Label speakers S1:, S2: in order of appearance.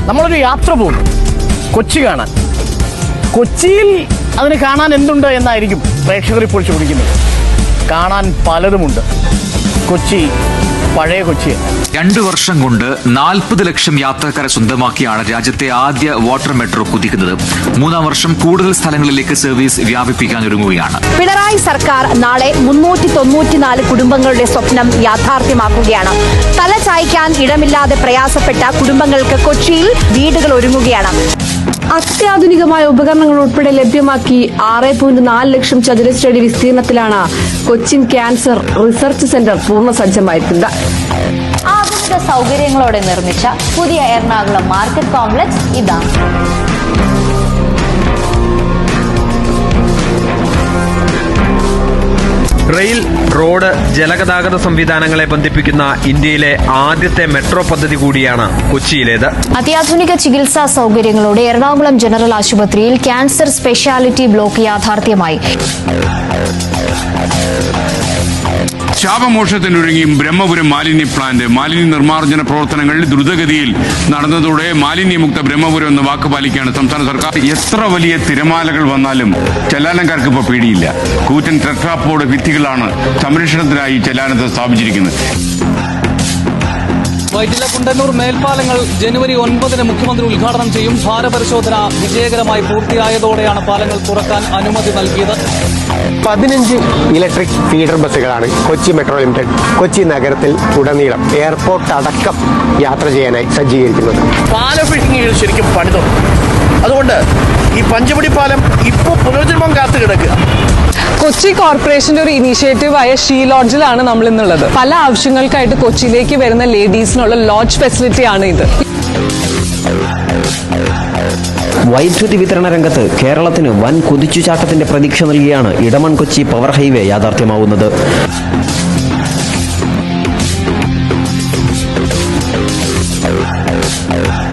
S1: നമ്മളൊരു യാത്ര പോകുന്നു കൊച്ചി കാണാൻ. കൊച്ചിയിൽ അതിന് കാണാൻ എന്തുണ്ട് എന്നായിരിക്കും പ്രേക്ഷകർ ഇപ്പോൾ ചോദിക്കുന്നത്. കാണാൻ പലതുമുണ്ട്. കൊച്ചി പഴയ കൊച്ചിയല്ല.
S2: 2 വർഷം കൊണ്ട് 40 ലക്ഷം യാത്രക്കാരെ സ്വന്തമാക്കിയാണ് രാജ്യത്തെ ആദ്യ വാട്ടർ മെട്രോ കുതിക്കുന്നത്. 3-ാം വർഷം കൂടുതൽ സ്ഥലങ്ങളിലേക്ക് സർവീസ് വ്യാപിപ്പിക്കാൻ ഒരുങ്ങുകയാണ്.
S3: പിണറായി സർക്കാർ നാളെ 394 കുടുംബങ്ങളുടെ സ്വപ്നം യാഥാർത്ഥ്യമാക്കുകയാണ്. തല ചായ്ക്കാൻ ഇടമില്ലാതെ പ്രയാസപ്പെട്ട കുടുംബങ്ങൾക്ക് കൊച്ചിയിൽ വീടുകൾ ഒരുങ്ങുകയാണ്.
S4: അത്യാധുനികമായ ഉപകരണങ്ങൾ ഉൾപ്പെടെ ലഭ്യമാക്കി 6.4 ലക്ഷം ചതുരശ്രടി വിസ്തീർണത്തിലാണ് കൊച്ചിൻ ക്യാൻസർ റിസർച്ച് സെന്റർ പൂർണ്ണസജ്ജമായിരിക്കുന്നത്.
S5: ആധുനിക സൗകര്യങ്ങളോടെ നിർമ്മിച്ച പുതിയ എറണാകുളം മാർക്കറ്റ് കോംപ്ലക്സ് ഇതാണ്.
S6: റെയിൽ, റോഡ്, ജലഗതാഗത സംവിധാനങ്ങളെ ബന്ധിപ്പിക്കുന്ന ഇന്ത്യയിലെ ആദ്യത്തെ മെട്രോ പദ്ധതി കൂടിയാണ് കൊച്ചിയിലേത്.
S5: അത്യാധുനിക ചികിത്സാ സൗകര്യങ്ങളോടെ എറണാകുളം ജനറൽ ആശുപത്രിയിൽ ക്യാൻസർ സ്പെഷ്യാലിറ്റി ബ്ലോക്ക് യാഥാർത്ഥ്യമായി.
S7: ശാപമോക്ഷത്തിനൊരുങ്ങി ബ്രഹ്മപുരം മാലിന്യ പ്ലാന്റ്. മാലിന്യ നിർമ്മാർജ്ജന പ്രവർത്തനങ്ങൾ ദ്രുതഗതിയിൽ നടന്നതോടെ മാലിന്യമുക്ത ബ്രഹ്മപുരം എന്ന വാക്ക് പാലിക്കുകയാണ് സംസ്ഥാന സർക്കാർ. എത്ര വലിയ തിരമാലകൾ വന്നാലും ചെല്ലാനക്കാർക്ക് ഇപ്പോൾ പേടിയില്ല. കൂറ്റൻ ടെട്രാപോഡ് ഭിത്തികളാണ് സംരക്ഷണത്തിനായി ചെല്ലാനത്ത് സ്ഥാപിച്ചിരിക്കുന്നത്.
S8: വൈറ്റില കുണ്ടന്നൂർ മേൽപ്പാലങ്ങൾ ജനുവരി 9-ന് മുഖ്യമന്ത്രി ഉദ്ഘാടനം ചെയ്യും. ഭാരപരിശോധന വിജയകരമായി പൂർത്തിയായതോടെയാണ് പാലങ്ങൾ തുറക്കാൻ അനുമതി നൽകിയത്.
S9: 15 ഇലക്ട്രിക് ഫീഡർ ബസ്സുകളാണ് കൊച്ചി മെട്രോ ലിമിറ്റഡ് കൊച്ചി നഗരത്തിൽ ഉടനീളം എയർപോർട്ട് അടക്കം യാത്ര ചെയ്യാനായി സജ്ജീകരിക്കുന്നത്.
S1: പാലം ഫിഷിംഗുകൾ ശരിക്കും പണിതോ. അതുകൊണ്ട് ഈ പഞ്ചവടി പാലം ഇപ്പോൾ പുനർജന്മം കാത്തു കിടക്കുക.
S4: കൊച്ചി കോർപ്പറേഷന്റെ ഒരു ഇനീഷ്യേറ്റീവായ ഷീ ലോഡ്ജിലാണ് നമ്മൾ ഇന്നുള്ളത്. പല ആവശ്യങ്ങൾക്കായിട്ട് കൊച്ചിയിലേക്ക് വരുന്ന ലേഡീസിനുള്ള ലോഡ്ജ് ഫെസിലിറ്റിയാണ് ഇത്.
S10: വൈദ്യുതി വിതരണ രംഗത്ത് കേരളത്തിന് വൻ കുതിച്ചുചാട്ടത്തിന്റെ പ്രതീക്ഷ നൽകിയാണ് ഇടമൺ കൊച്ചി പവർ ഹൈവേ യാഥാർത്ഥ്യമാവുന്നത്.